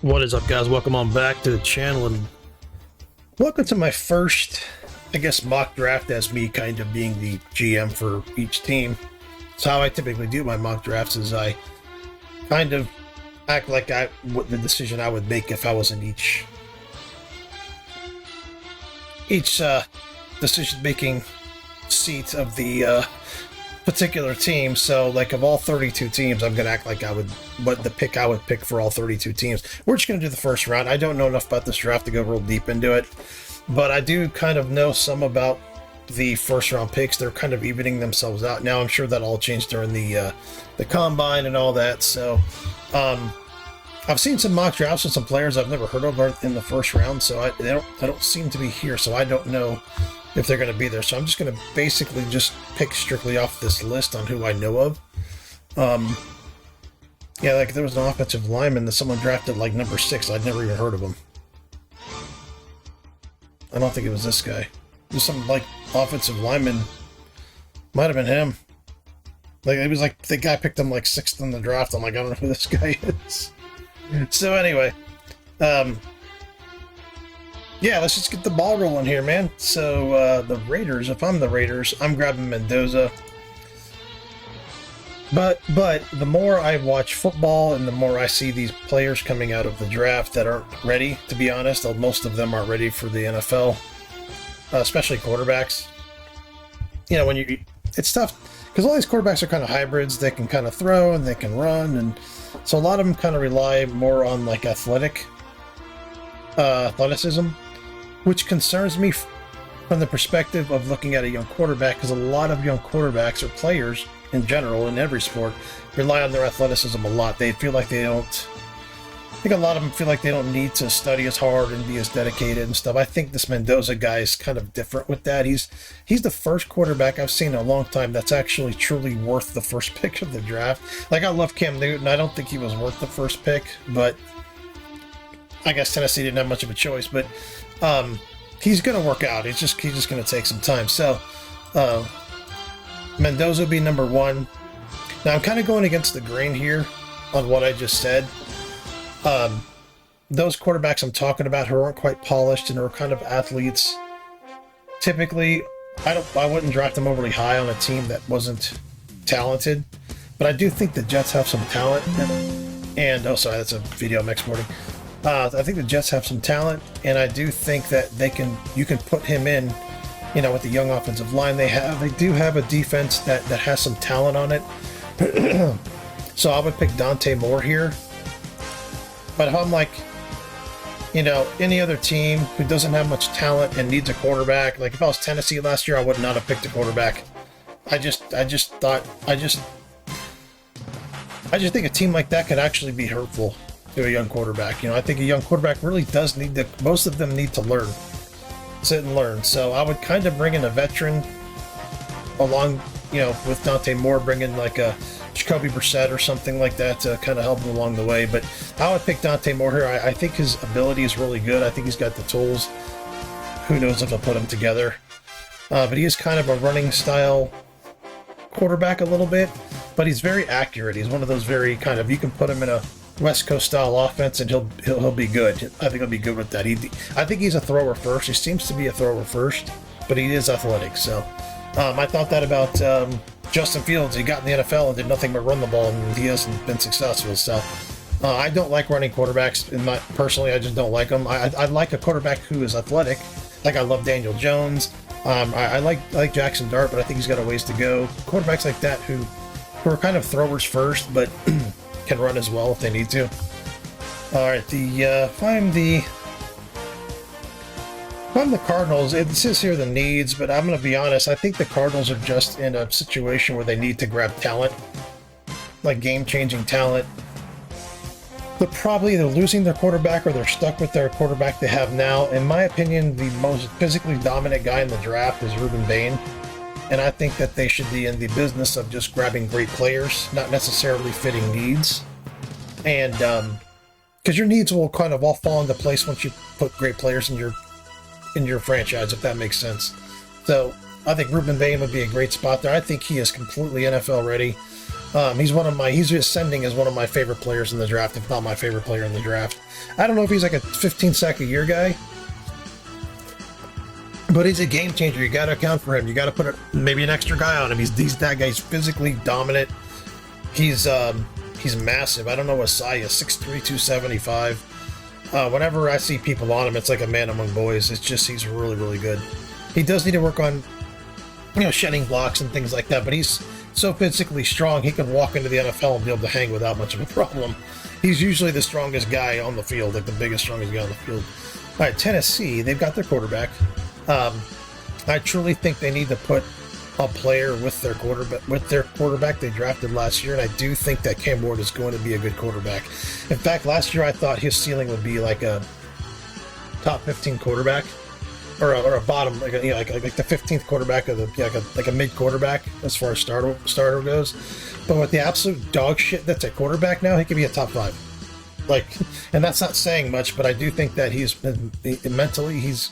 What is up, guys? Welcome on back to the channel, and welcome to my first, I guess, mock draft as me kind of being the GM for each team. So how I typically do my mock drafts is I kind of act like the decision I would make if I was in each decision-making seat of the particular team. So like of all 32 teams, I'm gonna act like I would pick for all 32 teams. We're just gonna do the first round. I don't know enough about this draft to go real deep into it, but I do kind of know some about the first round picks. They're kind of evening themselves out now. I'm sure that all changed during the combine and all that. So I've seen some mock drafts with some players I've never heard of in the first round, so they don't seem to be here, so I don't know if they're going to be there. So I'm just going to basically just pick strictly off this list on who I know of. Yeah, like there was an offensive lineman that someone drafted like number 6. I'd never even heard of him. I don't think it was this guy. There's some like offensive lineman. Might have been him. Like it was like the guy picked him like 6th in the draft. I'm like, I don't know who this guy is. So anyway, yeah, let's just get the ball rolling here, man. So the Raiders, if I'm the Raiders, I'm grabbing Mendoza. But the more I watch football and the more I see these players coming out of the draft that aren't ready, to be honest, most of them aren't ready for the NFL, especially quarterbacks. You know, it's tough because all these quarterbacks are kind of hybrids. They can kind of throw and they can run, and so a lot of them kind of rely more on like athleticism, which concerns me from the perspective of looking at a young quarterback, because a lot of young quarterbacks or players in general in every sport rely on their athleticism a lot. They feel like I think a lot of them feel like they don't need to study as hard and be as dedicated and stuff. I think this Mendoza guy is kind of different with that. He's the first quarterback I've seen in a long time that's actually truly worth the first pick of the draft. Like, I love Cam Newton. I don't think he was worth the first pick, but I guess Tennessee didn't have much of a choice. But he's going to work out. He's just going to take some time. So Mendoza will be number 1. Now, I'm kind of going against the grain here on what I just said. Those quarterbacks I'm talking about who aren't quite polished and are kind of athletes, typically, I wouldn't draft them overly high on a team that wasn't talented. But I do think the Jets have some talent. And oh, sorry, that's a video I'm exporting. I think the Jets have some talent, and I do think that you can put him in, you know, with the young offensive line they have. They do have a defense that has some talent on it. So I would pick Dante Moore here. But if I'm like, you know, any other team who doesn't have much talent and needs a quarterback, like if I was Tennessee last year, I would not have picked a quarterback. I just think a team like that could actually be hurtful to a young quarterback. You know, I think a young quarterback really does most of them need to learn. Sit and learn. So I would kind of bring in a veteran along, you know, with Dante Moore, bring in like a Jacoby Brissett or something like that to kind of help him along the way. But I would pick Dante Moore here. I think his ability is really good. I think he's got the tools. Who knows if I'll put them together. But he is kind of a running style quarterback a little bit, but he's very accurate. He's one of those very kind of, you can put him in a West Coast style offense and he'll be good. I think he'll be good with that. I think he's a thrower first. He seems to be a thrower first, but he is athletic. So I thought that about Justin Fields. He got in the NFL and did nothing but run the ball, and he hasn't been successful. So I don't like running quarterbacks. Personally, I just don't like them. I like a quarterback who is athletic. Like, I love Daniel Jones. I like Jackson Dart, but I think he's got a ways to go. Quarterbacks like that who are kind of throwers first, but can run as well if they need to. All right, if I'm the Cardinals, it says here the needs, but I'm going to be honest. I think the Cardinals are just in a situation where they need to grab talent, like game-changing talent. They're probably either losing their quarterback or they're stuck with their quarterback they have now. In my opinion, the most physically dominant guy in the draft is Ruben Bain. And I think that they should be in the business of just grabbing great players, not necessarily fitting needs. And because your needs will kind of all fall into place once you put great players in your franchise, if that makes sense. So I think Ruben Bain would be a great spot there. I think he is completely NFL ready. He's ascending as one of my favorite players in the draft, if not my favorite player in the draft. I don't know if he's like a 15-sack a year guy, but he's a game changer. You got to account for him. You got to put maybe an extra guy on him. He's that guy. He's physically dominant. He's massive. I don't know what size. 6'3", 275. Whenever I see people on him, it's like a man among boys. It's just he's really, really good. He does need to work on, shedding blocks and things like that, but he's so physically strong, he can walk into the NFL and be able to hang without much of a problem. He's usually the strongest guy on the field, like the biggest, strongest guy on the field. All right, Tennessee, they've got their quarterback. I truly think they need to put a player with their quarterback they drafted last year, and I do think that Cam Ward is going to be a good quarterback. In fact, last year I thought his ceiling would be like a top 15 quarterback, or a bottom, like the 15th quarterback of like a mid quarterback as far as starter goes. But with the absolute dog shit that's at quarterback now, he could be a top 5. And that's not saying much, but I do think that mentally he's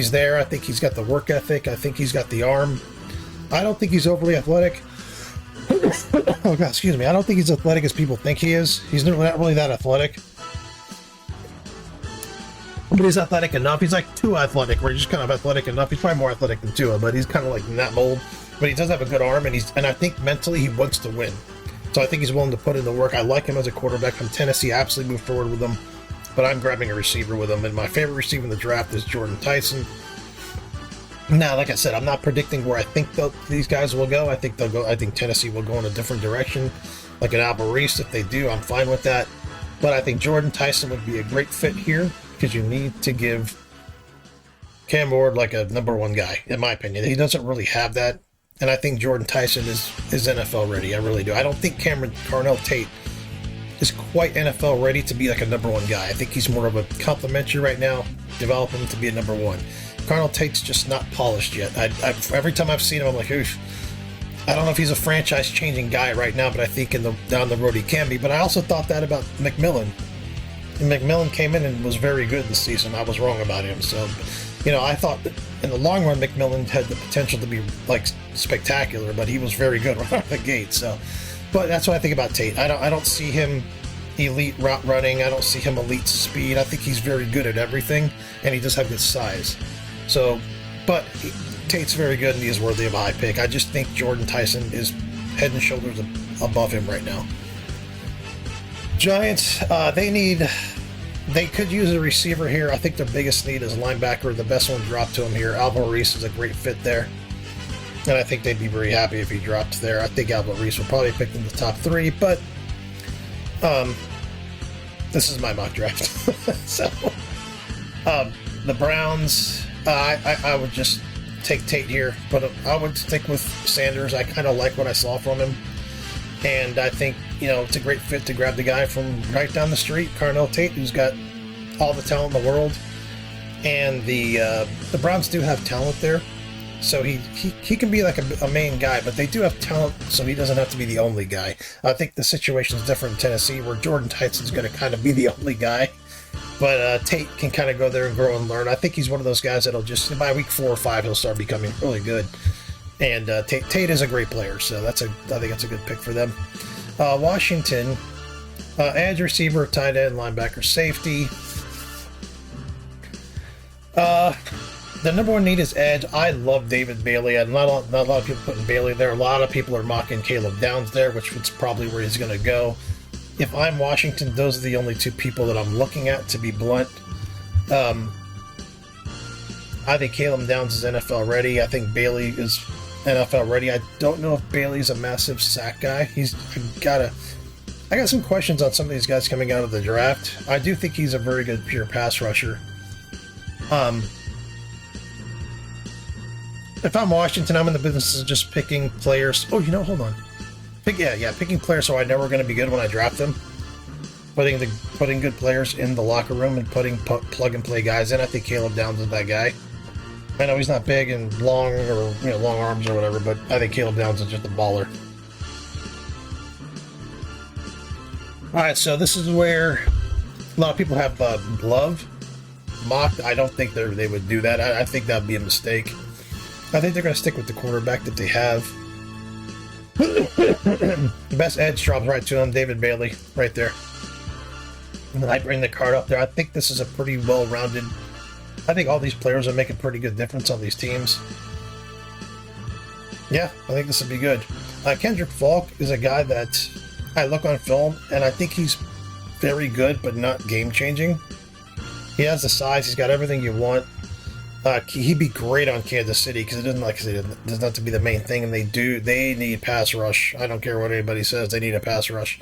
there. I think he's got the work ethic. I think he's got the arm. I don't think he's overly athletic. Oh God, excuse me. I don't think he's athletic as people think he is. He's not really that athletic. But he's athletic enough. He's like too athletic, where he's just kind of athletic enough. He's probably more athletic than Tua, but he's kind of like in that mold. But he does have a good arm, and I think mentally he wants to win. So I think he's willing to put in the work. I like him as a quarterback from Tennessee. I absolutely move forward with him. But I'm grabbing a receiver with him, and my favorite receiver in the draft is Jordan Tyson. Now, like I said, I'm not predicting where I think these guys will go. I think Tennessee will go in a different direction, like an Alvarez. If they do, I'm fine with that. But I think Jordan Tyson would be a great fit here, because you need to give Cam Ward like a number 1 guy, in my opinion. He doesn't really have that, and I think Jordan Tyson is NFL ready. I really do. I don't think Carnell Tate is quite NFL ready to be like a number 1 guy. I think he's more of a complimentary right now. Develop him to be a number 1. Carnell Tate's just not polished yet. Every time I've seen him, I'm like, oof. I don't know if he's a franchise-changing guy right now, but I think down the road he can be. But I also thought that about McMillan. And McMillan came in and was very good this season. I was wrong about him. So, I thought that in the long run, McMillan had the potential to be like spectacular, but he was very good right out of the gate. So, but that's what I think about Tate. I don't see him elite route running. I don't see him elite speed. I think he's very good at everything, and he does have good size. So, but Tate's very good, and he is worthy of a high pick. I just think Jordan Tyson is head and shoulders above him right now. Giants, they could use a receiver here. I think their biggest need is a linebacker. The best one dropped to him here. Alvarez is a great fit there, and I think they'd be very happy if he dropped there. I think Alvarez will probably pick in the top 3, but this is my mock draft. So, the Browns, I would just take Tate here, but I would stick with Sanders. I kind of like what I saw from him, and I think it's a great fit to grab the guy from right down the street, Carnell Tate, who's got all the talent in the world. And the Browns do have talent there, so he can be like a main guy, but they do have talent, so he doesn't have to be the only guy. I think the situation is different in Tennessee, where Jordan Tyson's going to kind of be the only guy. But Tate can kind of go there and grow and learn. I think he's one of those guys that'll just, by week 4 or 5, he'll start becoming really good. And Tate is a great player, so I think that's a good pick for them. Washington, edge, receiver, tight end, linebacker, safety. The number 1 need is edge. I love David Bailey. Not a lot of people putting Bailey there. A lot of people are mocking Caleb Downs there, which is probably where he's going to go. If I'm Washington, those are the only 2 people that I'm looking at, to be blunt. I think Caleb Downs is NFL ready. I think Bailey is NFL ready. I don't know if Bailey's a massive sack guy. I got some questions on some of these guys coming out of the draft. I do think he's a very good pure pass rusher. If I'm Washington, I'm in the business of just picking players. Oh, hold on. Picking players so I know we're going to be good when I draft them. Putting good players in the locker room and putting plug and play guys in. I think Caleb Downs is that guy. I know he's not big and long, or long arms or whatever, but I think Caleb Downs is just a baller. All right, so this is where a lot of people have Love mocked. I don't think they would do that. I think that would be a mistake. I think they're going to stick with the quarterback that they have. The best edge drops right to him, David Bailey, right there. And then I bring the card up there. I think this is a pretty well-rounded... I think all these players will make a pretty good difference on these teams. Yeah, I think this would be good. Kendrick Falk is a guy that I look on film, and I think he's very good, but not game-changing. He has the size. He's got everything you want. He'd be great on Kansas City because it doesn't, like I said, it doesn't have to be the main thing, and they need pass rush. I don't care what anybody says, they need a pass rush.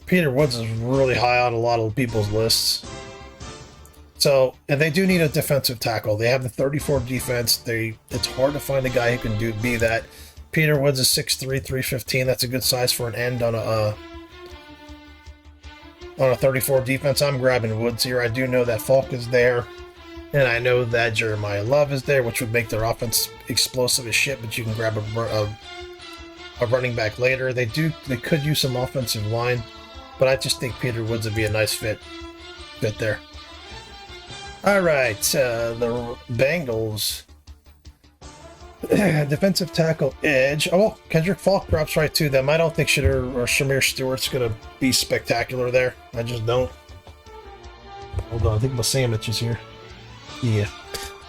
Peter Woods is really high on a lot of people's lists. So, and they do need a defensive tackle. They have the 34 defense. It's hard to find a guy who can be that. Peter Woods is 6'3", 315. That's a good size for an end on a 34 defense. I'm grabbing Woods here. I do know that Falk is there, and I know that Jeremiah Love is there, which would make their offense explosive as shit, but you can grab a running back later. They could use some offensive line, but I just think Peter Woods would be a nice fit there. All right, the Bengals. Defensive tackle edge. Oh, Kendrick Falk drops right to them. I don't think Shamir Stewart's going to be spectacular there. I just don't. Hold on, I think my sandwich is here. Yeah.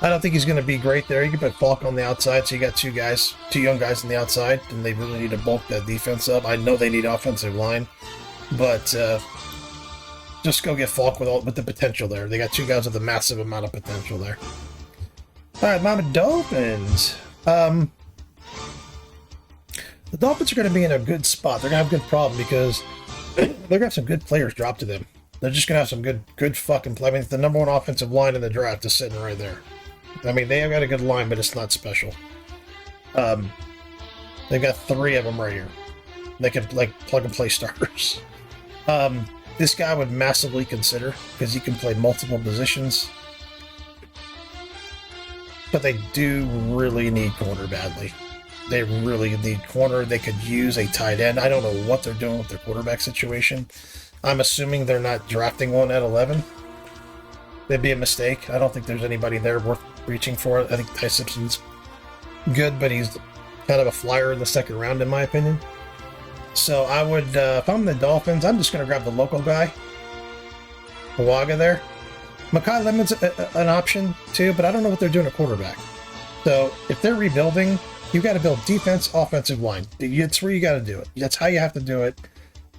I don't think he's going to be great there. You can put Falk on the outside, so you got two young guys on the outside, and they really need to bulk that defense up. I know they need offensive line, but just go get Falk with the potential there. They got two guys with a massive amount of potential there. All right, Miami Dolphins. The Dolphins are going to be in a good spot. They're going to have a good problem because they're going to have some good players drop to them. They're just going to have some good fucking play. I mean, the number one offensive line in the draft is sitting right there. I mean, they have got a good line, but it's not special. They've got three of them right here. They can, like, plug and play starters. This guy would massively consider because he can play multiple positions. But they do really need corner badly. They really need corner. They could use a tight end. I don't know what they're doing with their quarterback situation. I'm assuming they're not drafting one at 11. That'd be a mistake. I don't think there's anybody there worth reaching for. I think Ty Simpson's good, but he's kind of a flyer in the second round, in my opinion. So I would, if I'm the Dolphins, I'm just going to grab the local guy. Hawaga there. Makai Lemon's an option too, but I don't know what they're doing at quarterback. So if they're rebuilding, you got to build defense, offensive line. It's where you got to do it. That's how you have to do it.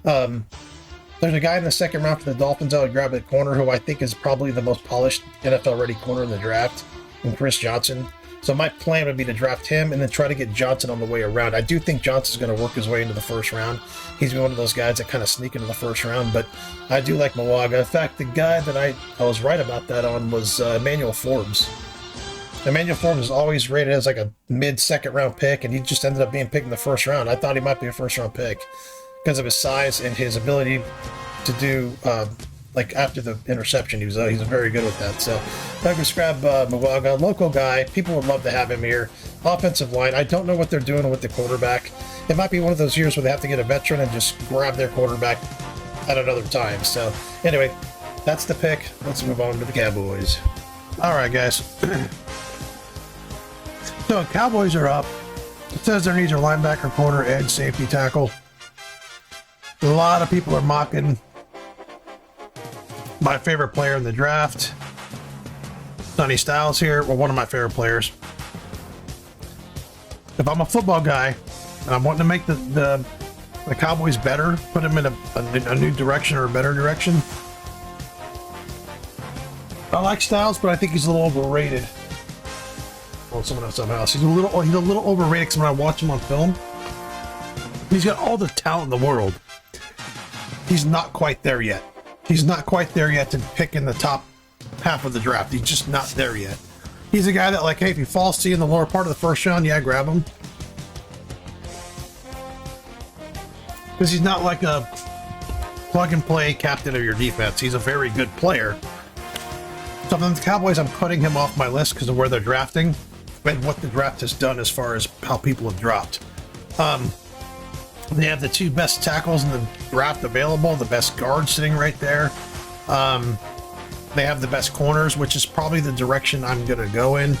There's a guy in the second round for the Dolphins I would grab at corner who I think is probably the most polished NFL-ready corner in the draft, and Chris Johnson. So my plan would be to draft him and then try to get Johnson on the way around. I do think Johnson's going to work his way into the first round. He's one of those guys that kind of sneak into the first round, but I do like Mawaga. In fact, the guy that I was right about that on was Emmanuel Forbes. Emmanuel Forbes is always rated as like a mid-second round pick, and he just ended up being picked in the first round. I thought he might be a first-round pick because of his size and his ability to do like after the interception, he's very good with that. So Douglas grab Mawaga, local guy. People would love to have him here. Offensive line, I don't know what they're doing with the quarterback. It might be one of those years where they have to get a veteran and just grab their quarterback at another time. So anyway, that's the pick. Let's move on to the Cowboys. All right, guys. So Cowboys are up. It says their needs are linebacker, corner, edge, safety, tackle. A lot of people are mocking my favorite player in the draft, Sonny Styles here. Well, one of my favorite players. If I'm a football guy and I'm wanting to make the Cowboys better, put them in a new direction or a better direction, I like Styles, but I think he's a little overrated. Well, someone else. He's a little overrated because when I watch him on film, he's got all the talent in the world. He's not quite there yet. He's not quite there yet to pick in the top half of the draft. He's just not there yet. He's a guy that, like, hey, if he falls to you in the lower part of the first round, yeah, grab him. Because he's not like a plug-and-play captain of your defense. He's a very good player. So from the Cowboys, I'm cutting him off my list because of where they're drafting and what the draft has done as far as how people have dropped. They have the two best tackles in the draft available, the best guard sitting right there. They have the best corners, which is probably the direction I'm going to go in.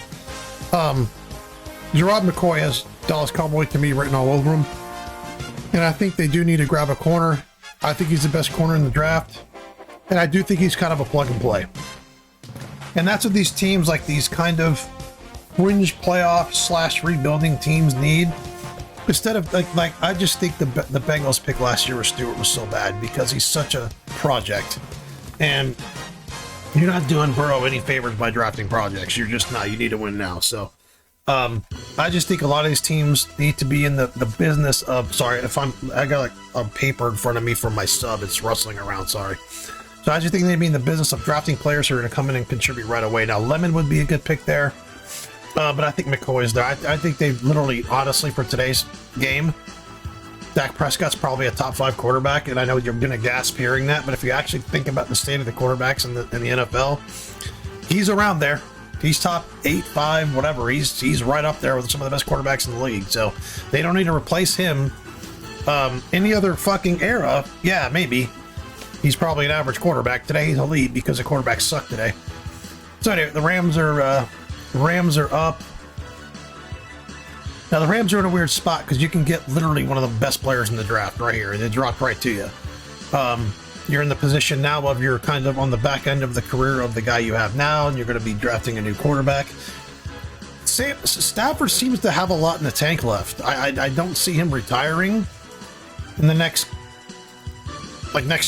Gerard McCoy has Dallas Cowboy to me written all over him. And I think they do need to grab a corner. I think he's the best corner in the draft. And I do think he's kind of a plug and play. And that's what these teams, like these kind of fringe playoff / rebuilding teams need. Instead of like I just think the Bengals pick last year with Stewart was so bad because he's such a project. And you're not doing Burrow any favors by drafting projects. You're just not. You need to win now. So I just think a lot of these teams need to be in the business of, sorry, I got like a paper in front of me from my sub. It's rustling around, sorry. So I just think they need to be in the business of drafting players who are going to come in and contribute right away. Now, Lemon would be a good pick there, but I think McCoy is there. I think they literally, honestly, for today's game, Dak Prescott's probably a top 5 quarterback, and I know you're going to gasp hearing that, but if you actually think about the state of the quarterbacks in the NFL, he's around there. He's top 8, 5, whatever. He's right up there with some of the best quarterbacks in the league. So they don't need to replace him. Any other fucking era, yeah, maybe. He's probably an average quarterback. Today he's elite because the quarterbacks suck today. So anyway, the Rams are up. Now the Rams are in a weird spot because you can get literally one of the best players in the draft right here. They drop right to you. You're in the position now of you're kind of on the back end of the career of the guy you have now, and you're going to be drafting a new quarterback. Stafford seems to have a lot in the tank left. I don't see him retiring in the next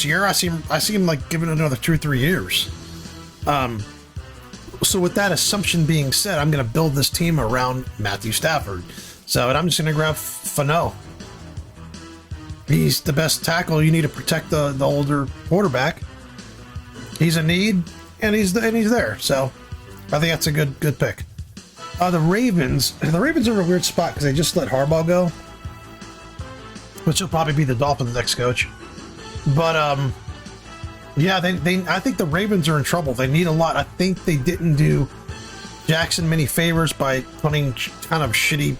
year. I see him like giving it another 2 or 3 years. So with that assumption being said, I'm going to build this team around Matthew Stafford. So, and I'm just going to grab Fano. He's the best tackle. You need to protect the older quarterback. He's a need, and he's there. So, I think that's a good pick. The Ravens are in a weird spot because they just let Harbaugh go, which will probably be the Dolphins' next coach. But yeah, I think the Ravens are in trouble. They need a lot. I think they didn't do Jackson many favors by putting kind of shitty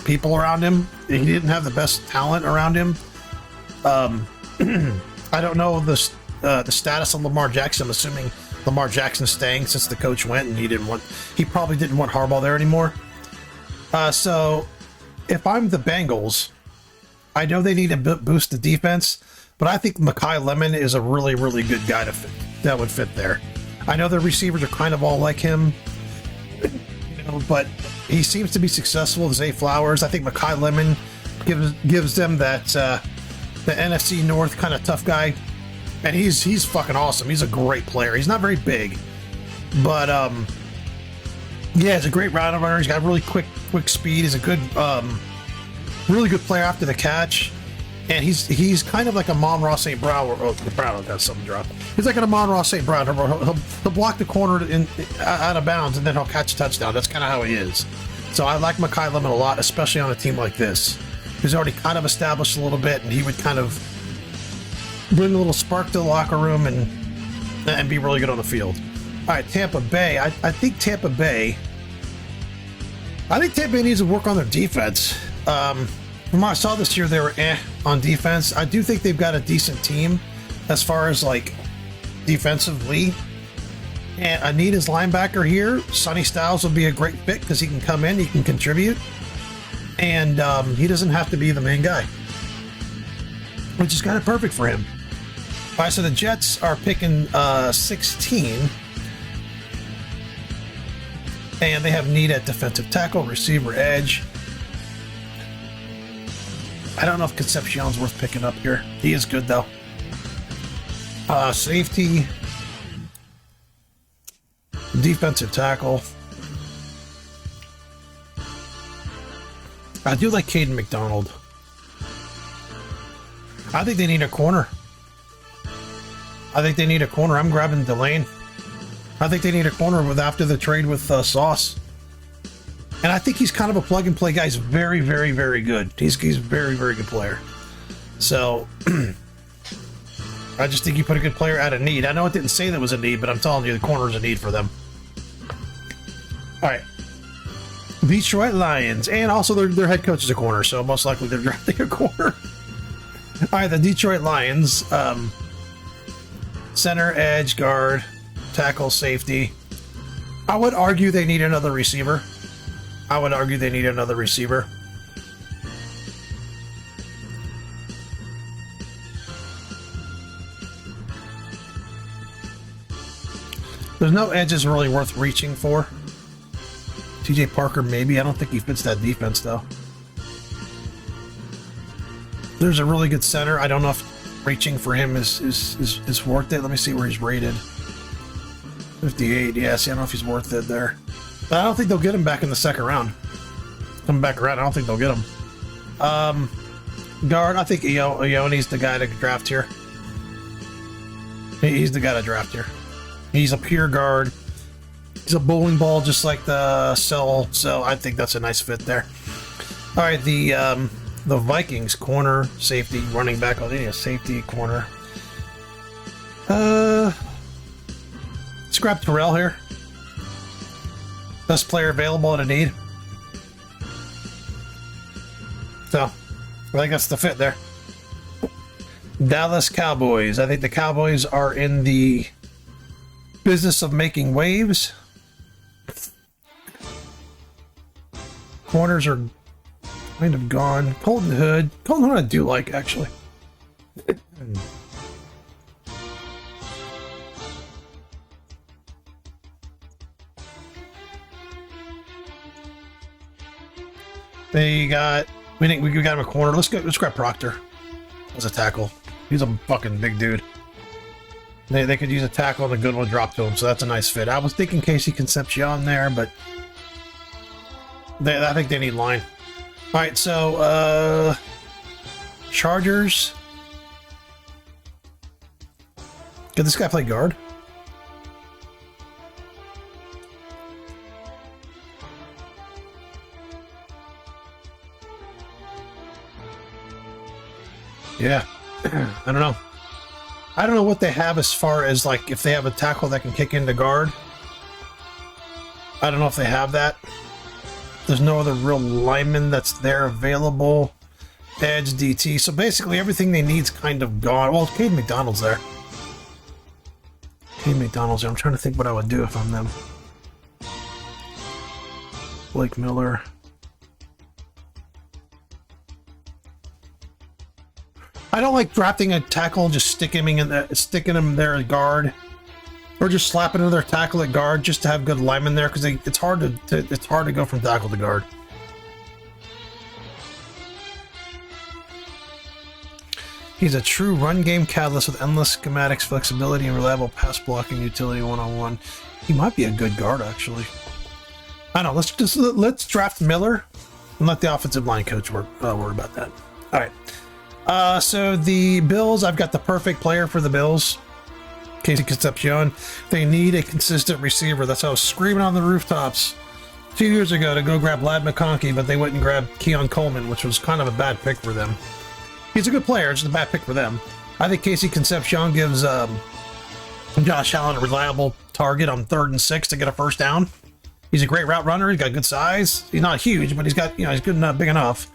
people around him. He didn't have the best talent around him. I don't know the status of Lamar Jackson. I'm assuming Lamar Jackson's staying since the coach went, and he probably didn't want Harbaugh there anymore. So if I'm the Bengals, I know they need to boost the defense, but I think Mekhi Lemon is a really, really good guy that would fit there. I know the receivers are kind of all like him, but he seems to be successful. Zay Flowers, I think Mekhi Lemon gives them that the NFC North kind of tough guy, and he's fucking awesome. He's a great player. He's not very big, but yeah, he's a great route runner. He's got really quick speed. He's a good, really good player after the catch, and he's kind of like a Amon-Ra St. Brown. Brown got something dropped. He's like an Amon-Ra St. Brown. He'll block the corner out of bounds, and then he'll catch a touchdown. That's kind of how he is. So I like Mekhi Lemon a lot, especially on a team like this. He's already kind of established a little bit, and he would kind of bring a little spark to the locker room and be really good on the field. All right, Tampa Bay. I think Tampa Bay needs to work on their defense. From what I saw this year, they were on defense. I do think they've got a decent team as far as like defensively. And I need his linebacker here. Sonny Styles would be a great fit because he can come in, he can contribute, and he doesn't have to be the main guy, which is kind of perfect for him. All right, so the Jets are picking 16, and they have need at defensive tackle, receiver, edge. I don't know if Concepcion's worth picking up here. He is good though. Safety, defensive tackle. I do like Caden McDonald. I think they need a corner. I'm grabbing Delane. I think they need a corner after the trade with Sauce. And I think he's kind of a plug-and-play guy. He's very, very, very good. He's a very, very good player. So, I just think you put a good player out of need. I know it didn't say that was a need, but I'm telling you, the corner is a need for them. All right. Detroit Lions. And also their head coach is a corner, so most likely they're drafting a corner. All right, the Detroit Lions. Center, edge, guard, tackle, safety. I would argue they need another receiver. I would argue they need another receiver. There's no edges really worth reaching for. TJ Parker, maybe. I don't think he fits that defense, though. There's a really good center. I don't know if reaching for him is worth it. Let me see where he's rated. 58. Yeah, see, I don't know if he's worth it there. But I don't think they'll get him back in the second round. Coming back around, I don't think they'll get him. Guard, I think Ione's the guy to draft here. He's the guy to draft here. He's a pure guard. He's a bowling ball just like the Cell, so I think that's a nice fit there. All right, the Vikings, corner, safety, running back. Oh, they need a safety, corner. Scrap Terrell here. Best player available at a need. So, I think that's the fit there. Dallas Cowboys. I think the Cowboys are in the business of making waves. Corners are kind of gone. Colton Hood I do like, actually. We got him a corner. Let's grab Proctor as a tackle. He's a fucking big dude. They could use a tackle and a good one drop to him, so that's a nice fit. I was thinking Casey Concepcion there, but I think they need line. All right, so Chargers. Could this guy play guard? Yeah, I don't know. I don't know what they have as far as, like, if they have a tackle that can kick into guard. I don't know if they have that. There's no other real lineman that's there available. Edge, DT. So basically everything they need's kind of gone. Well, Cade McDonald's there. Cade McDonald's there. I'm trying to think what I would do if I'm them. Blake Miller. I don't like drafting a tackle and just sticking him there at guard, or just slapping another tackle at guard just to have good linemen there, because it's hard to go from tackle to guard. He's a true run game catalyst with endless schematics, flexibility, and reliable pass blocking utility one-on-one. He might be a good guard, actually. I don't know. Let's draft Miller and let the offensive line coach worry about that. All right. So the Bills, I've got the perfect player for the Bills. Casey Concepcion. They need a consistent receiver. That's how I was screaming on the rooftops 2 years ago to go grab Lad McConkey, but they went and grabbed Keon Coleman, which was kind of a bad pick for them. He's a good player, it's just a bad pick for them. I think Casey Concepcion gives Josh Allen a reliable target on 3rd and 6 to get a first down. He's a great route runner. He's got good size. He's not huge, but he's got, he's good enough, big enough.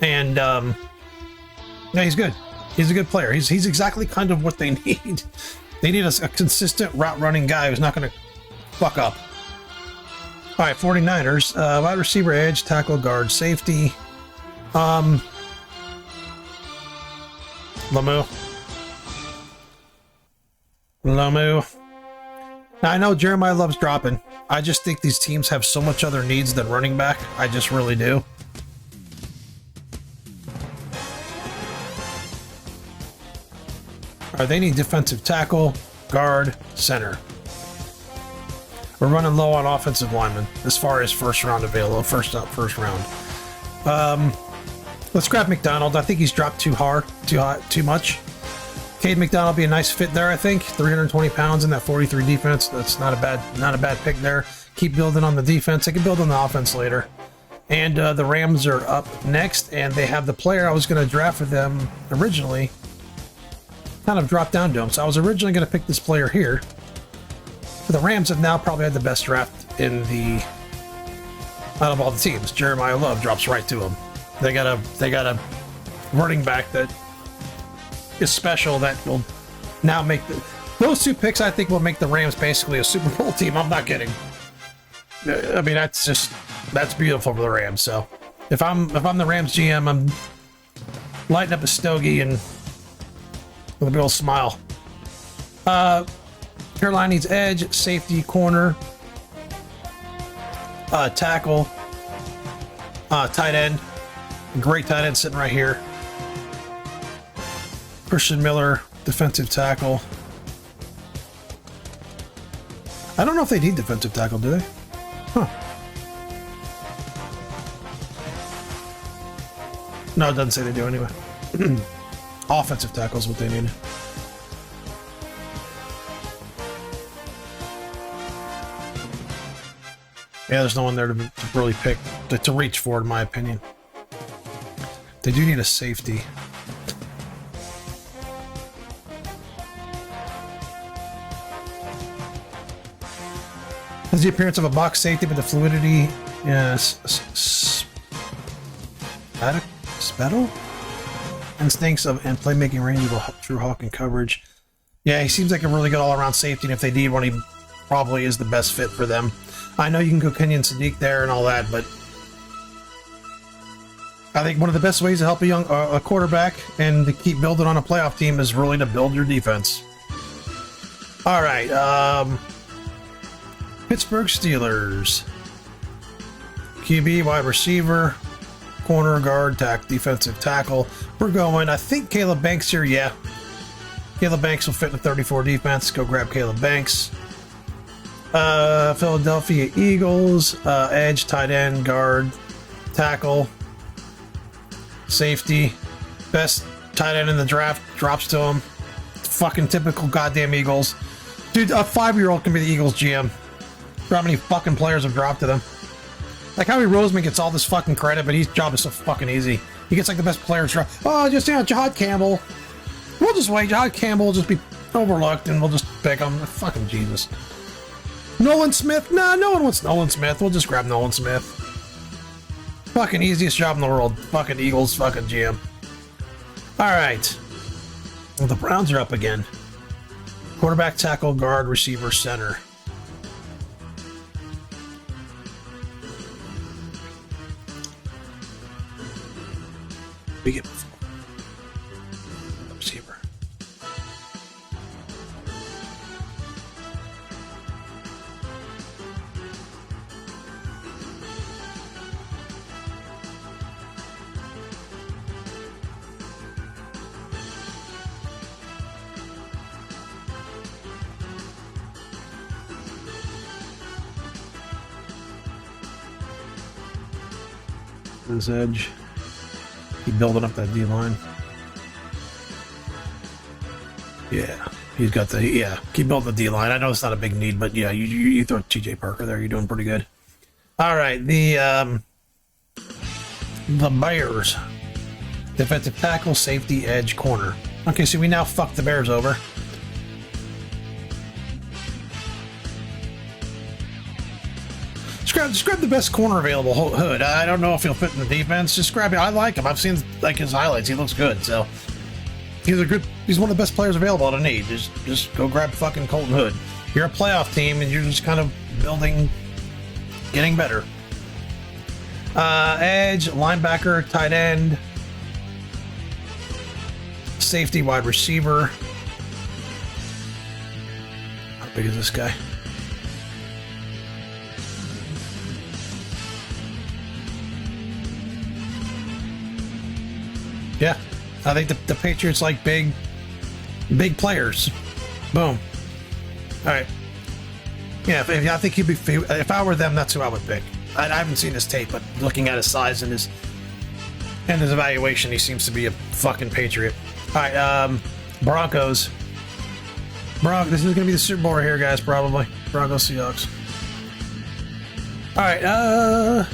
And yeah, he's good. He's a good player. He's exactly kind of what they need. They need a consistent route running guy who's not going to fuck up. All right, 49ers. Wide receiver, edge, tackle, guard, safety. Lamu. Now, I know Jeremiah loves dropping. I just think these teams have so much other needs than running back. I just really do. They need defensive tackle, guard, center. We're running low on offensive linemen as far as first round available. First round. Let's grab McDonald. I think he's dropped too much. Cade McDonald be a nice fit there. I think 320 pounds in that 43 defense. That's not a bad pick there. Keep building on the defense. They can build on the offense later. And the Rams are up next, and they have the player I was going to draft for them originally. Kind of dropped down to him. So I was originally going to pick this player here. But the Rams have now probably had the best draft out of all the teams. Jeremiah Love drops right to him. They got a running back that is special that will now make those two picks. I think will make the Rams basically a Super Bowl team. I'm not kidding. I mean, that's just That's beautiful for the Rams. So if I'm the Rams GM, I'm lighting up a stogie and with a big old smile. Carolina needs edge, safety, corner, tackle, tight end. Great tight end sitting right here. Christian Miller, defensive tackle. I don't know if they need defensive tackle, do they? Huh. No, it doesn't say they do anyway. Offensive tackle is what they need. Yeah, there's no one there to really pick, to reach for, in my opinion. They do need a safety. Has the appearance of a box safety, but the fluidity, yes, spettle instincts of and playmaking range of a true hawk and coverage. Yeah, he seems like a really good all-around safety, and if they need one, he probably is the best fit for them. I know you can go Kenyon Sadiq there and all that, but I think one of the best ways to help a quarterback and to keep building on a playoff team is really to build your defense. All right, Pittsburgh Steelers. QB, wide receiver, corner, guard, defensive tackle. We're going, I think Caleb Banks here, yeah. Caleb Banks will fit in the 34 defense. Go grab Caleb Banks. Philadelphia Eagles, edge, tight end, guard, tackle, safety. Best tight end in the draft drops to him. Fucking typical goddamn Eagles. Dude, a 5-year-old can be the Eagles GM. How many fucking players have dropped to them? Like Howie Roseman gets all this fucking credit, but his job is so fucking easy. He gets like the best players drop. Oh, just, Jahad Campbell. We'll just wait. Jahad Campbell will just be overlooked and we'll just pick him. Fucking Jesus. Nolan Smith? Nah, no one wants Nolan Smith. We'll just grab Nolan Smith. Fucking easiest job in the world. Fucking Eagles, fucking GM. Alright. Well, the Browns are up again. Quarterback, tackle, guard, receiver, center. We get receiver. This edge. Keep building up that D line. Yeah, he's got the keep building the D line. I know it's not a big need, but yeah, you throw TJ Parker there, you're doing pretty good. All right, the Bears, defensive tackle, safety, edge, corner. Okay, so we now fucked the Bears over. Just grab the best corner available, Hood. I don't know if he'll fit in the defense. Just grab him. I like him. I've seen like his highlights. He looks good. So he's one of the best players available to need. Just go grab fucking Colton Hood. You're a playoff team and you're just kind of building, getting better. Edge, linebacker, tight end, safety, wide receiver. How big is this guy? Yeah, I think the Patriots like big players. Boom. All right. Yeah, I think he'd be. If I were them, that's who I would pick. I haven't seen his tape, but looking at his size and his evaluation, he seems to be a fucking Patriot. All right, Broncos. This is gonna be the Super Bowl right here, guys. Probably Broncos Seahawks. All right.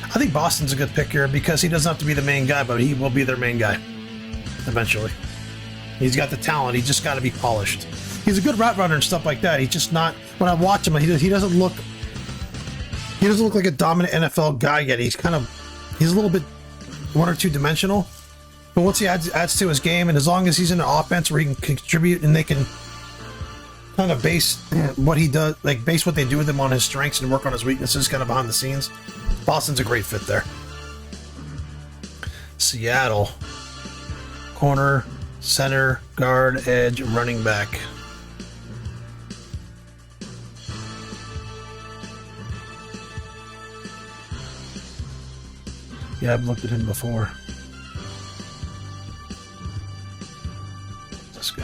I think Boston's a good pick here because he doesn't have to be the main guy, but he will be their main guy eventually. He's got the talent. He's just got to be polished. He's a good route runner and stuff like that. He's just not. When I watch him, he doesn't look like a dominant NFL guy yet. He's a little bit one or two dimensional. But once he adds to his game, and as long as he's in an offense where he can contribute and they can kind of base what he does, like base what they do with him on his strengths and work on his weaknesses kind of behind the scenes. Boston's a great fit there. Seattle. Corner, center, guard, edge, running back. Yeah, I've looked at him before. This guy.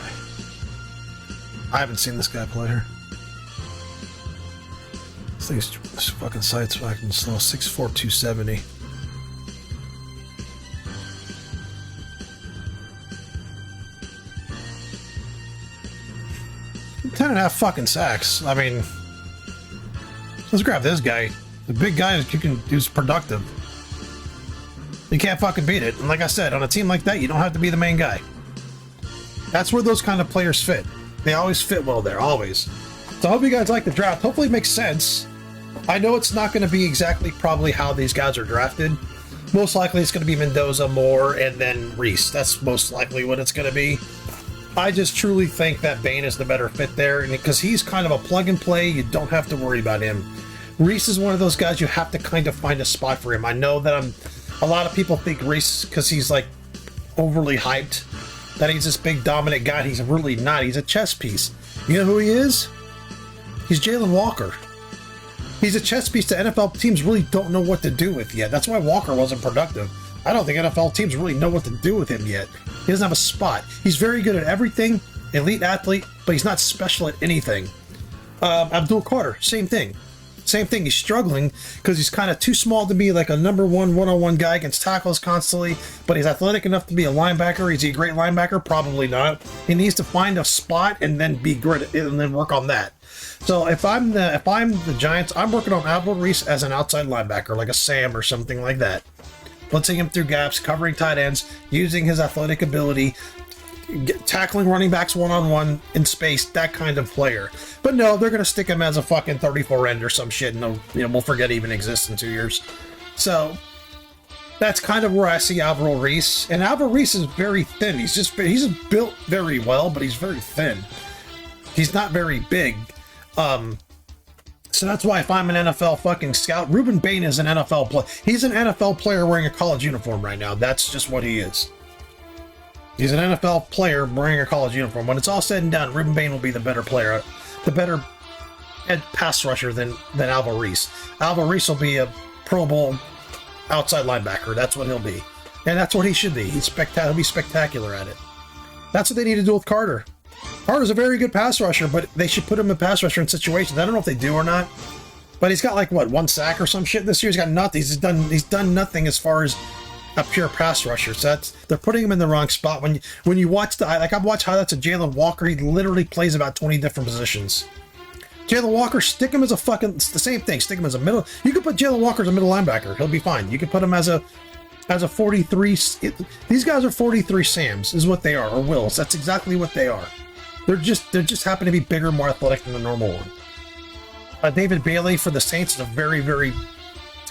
I haven't seen this guy play here. This fucking site's fucking slow. 6'4", 270. 10.5 fucking sacks. I mean, let's grab this guy. The big guy who's productive. You can't fucking beat it. And like I said, on a team like that, you don't have to be the main guy. That's where those kind of players fit. They always fit well there, always. So I hope you guys like the draft. Hopefully it makes sense. I know it's not going to be exactly probably how these guys are drafted. Most likely it's going to be Mendoza, Moore, and then Reese. That's most likely what it's going to be. I just truly think that Bain is the better fit there, and because he's kind of a plug and play, you don't have to worry about him. Reese is one of those guys you have to kind of find a spot for him. I know that a lot of people think Reese, because he's like overly hyped, that he's this big dominant guy. He's really not. He's a chess piece. You know who he is? He's Jalen Walker. He's a chess piece that NFL teams really don't know what to do with yet. That's why Walker wasn't productive. I don't think NFL teams really know what to do with him yet. He doesn't have a spot. He's very good at everything, elite athlete, but he's not special at anything. Abdul Carter, same thing. Same thing, he's struggling because he's kind of too small to be like a number one-on-one guy against tackles constantly, but he's athletic enough to be a linebacker. Is he a great linebacker? Probably not. He needs to find a spot and then be great and then work on that. So if I'm the Giants, I'm working on Alvin Reese as an outside linebacker, like a Sam or something like that. Blitzing him through gaps, covering tight ends, using his athletic ability, tackling running backs one-on-one in space, that kind of player. But no, they're going to stick him as a fucking 34 end or some shit, and we'll forget he even exists in 2 years. So that's kind of where I see Alvaro Reese. And Alvaro Reese is very thin. He's built very well, but he's very thin. He's not very big. So that's why if I'm an NFL fucking scout, Ruben Bain is an NFL player. He's an NFL player wearing a college uniform right now. That's just what he is. He's an NFL player wearing a college uniform. When it's all said and done, Ruben Bain will be the better player, the better pass rusher than Alvaro Reese. Alvaro Reese will be a Pro Bowl outside linebacker. That's what he'll be. And that's what he should be. He'll be spectacular at it. That's what they need to do with Carter. Carter's a very good pass rusher, but they should put him in pass rusher in situations. I don't know if they do or not, but he's got like, what, 1 sack or some shit this year? He's got nothing. He's done nothing as far as a pure pass rusher. So they're putting him in the wrong spot. When you watch I've watched highlights of Jalen Walker, he literally plays about 20 different positions. Jalen Walker, stick him as a fucking, it's the same thing. Stick him as a middle. You could put Jalen Walker as a middle linebacker. He'll be fine. You could put him as a 43. These guys are 43 Sams, is what they are, or Wills. That's exactly what they are. They're just happen to be bigger, more athletic than the normal one. David Bailey for the Saints is a very, very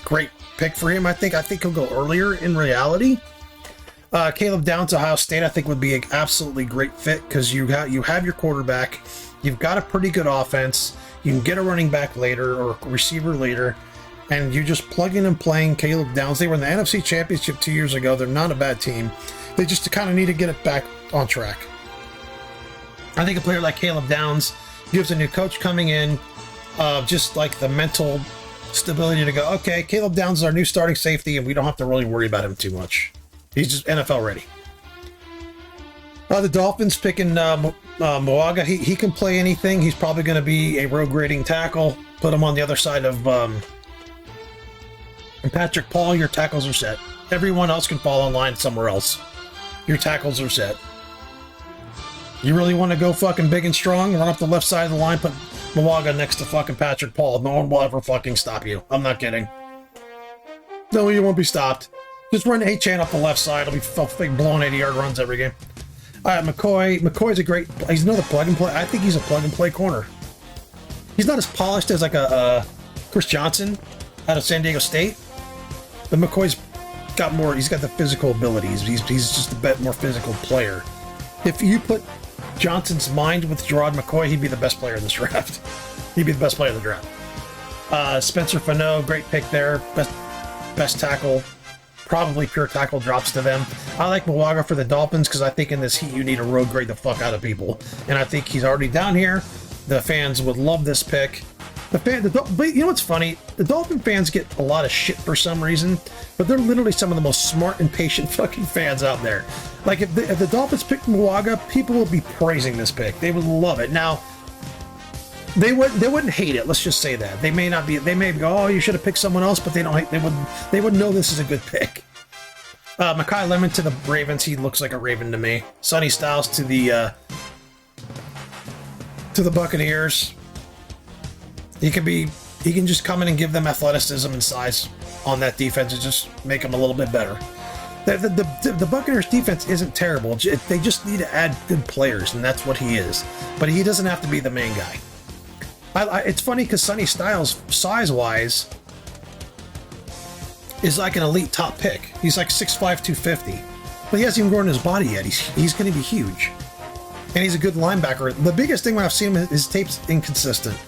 great pick for him. I think he'll go earlier in reality. Caleb Downs, Ohio State, I think would be an absolutely great fit because you have your quarterback, you've got a pretty good offense, you can get a running back later or a receiver later, and you just plug in and playing Caleb Downs. They were in the NFC Championship 2 years ago. They're not a bad team. They just kind of need to get it back on track. I think a player like Caleb Downs gives a new coach coming in just like the mental stability to go, okay, Caleb Downs is our new starting safety, and we don't have to really worry about him too much. He's just NFL ready. The Dolphins picking Moaga. He can play anything. He's probably going to be a road grading tackle. Put him on the other side of and Patrick Paul. Your tackles are set. Everyone else can fall in line somewhere else. Your tackles are set. You really want to go fucking big and strong? Run up the left side of the line, put Moaga next to fucking Patrick Paul. No one will ever fucking stop you. I'm not kidding. No, you won't be stopped. Just run Achane up the left side. It'll be blowing 80-yard runs every game. All right, McCoy. McCoy's a great... He's another plug-and-play. I think he's a plug-and-play corner. He's not as polished as like a Chris Johnson out of San Diego State, but McCoy's got more... He's got the physical abilities. He's just a bit more physical player. If you put Johnson's mind with Gerard McCoy, he'd be the best player in this draft. He'd be the best player in the draft. Spencer Fano, great pick there. Best tackle. Probably pure tackle drops to them. I like Mowaga for the Dolphins because I think in this heat you need to road grade the fuck out of people. And I think he's already down here. The fans would love this pick. But you know what's funny? The Dolphin fans get a lot of shit for some reason, but they're literally some of the most smart and patient fucking fans out there. Like, if the Dolphins picked Mowaga, people would be praising this pick. They would love it. Now, they wouldn't hate it. Let's just say that. They may go, oh, you should have picked someone else, but they would know this is a good pick. Makai Lemon to the Ravens. He looks like a Raven to me. Sonny Styles to the Buccaneers. He can just come in and give them athleticism and size on that defense and just make them a little bit better. The Buccaneers defense isn't terrible. They just need to add good players, and that's what he is. But he doesn't have to be the main guy. It's funny because Sonny Styles, size-wise, is like an elite top pick. He's like 6'5", 250. But he hasn't even grown his body yet. He's going to be huge. And he's a good linebacker. The biggest thing when I've seen him, his tape's inconsistent.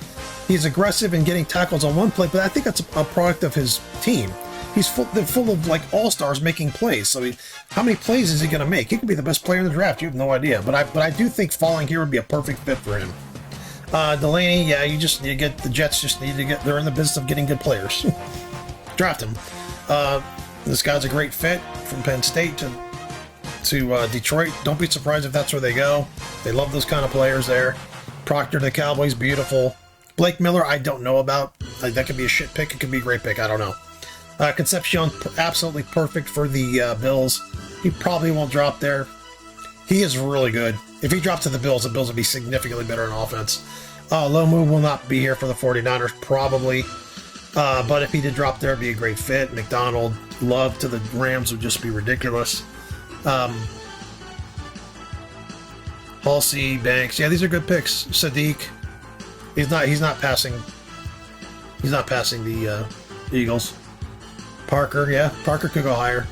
He's aggressive in getting tackles on one play, but I think that's a product of his team. They're full of like all-stars making plays. So how many plays is he going to make? He could be the best player in the draft. You have no idea. But I do think falling here would be a perfect fit for him. Delaney, yeah, the Jets just need to they're in the business of getting good players. Draft him. This guy's a great fit from Penn State to Detroit. Don't be surprised if that's where they go. They love those kind of players there. Proctor to the Cowboys, beautiful. Blake Miller, I don't know about. That could be a shit pick. It could be a great pick. I don't know. Concepcion, absolutely perfect for the Bills. He probably won't drop there. He is really good. If he drops to the Bills would be significantly better in offense. Lomu will not be here for the 49ers, probably. But if he did drop there, it'd be a great fit. McDonald, Love to the Rams would just be ridiculous. Halsey, Banks. Yeah, these are good picks. Sadiq. He's not passing the Eagles. Parker, yeah. Parker could go higher.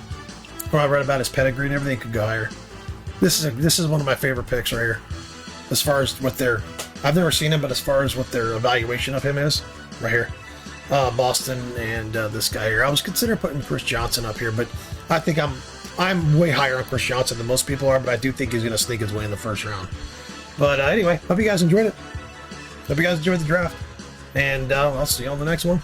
Well, I read about his pedigree and everything, could go higher. This is one of my favorite picks right here. As far as I've never seen him, but as far as what their evaluation of him is, right here. Boston and this guy here. I was considering putting Chris Johnson up here, but I think I'm way higher on Chris Johnson than most people are, but I do think he's going to sneak his way in the first round. But anyway, hope you guys enjoyed it. Hope you guys enjoyed the draft. And I'll see you on the next one.